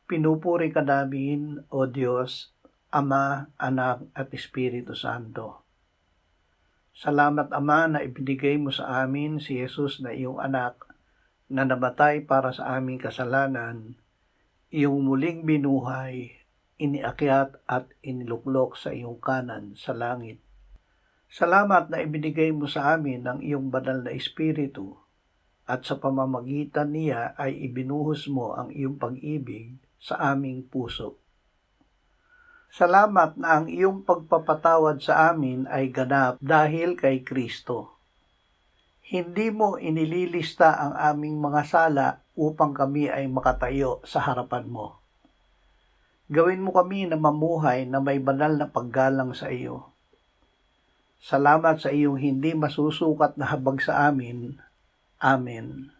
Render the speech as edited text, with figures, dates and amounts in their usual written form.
Pinupuri ka namin, O Diyos, Ama, Anak at Espiritu Santo. Salamat, Ama, na ibinigay mo sa amin si Jesus na iyong anak na namatay para sa aming kasalanan, iyong muling binuhay, iniakyat at iniluklok sa iyong kanan sa langit. Salamat na ibinigay mo sa amin ang iyong banal na Espiritu at sa pamamagitan niya ay ibinuhos mo ang iyong pag-ibig sa aming puso. Salamat na ang iyong pagpapatawad sa amin ay ganap dahil kay Kristo. Hindi mo inililista ang aming mga sala upang kami ay makatayo sa harapan mo. Gawin mo kami na mamuhay na may banal na paggalang sa iyo. Salamat sa iyong hindi masusukat na habag sa amin. Amen.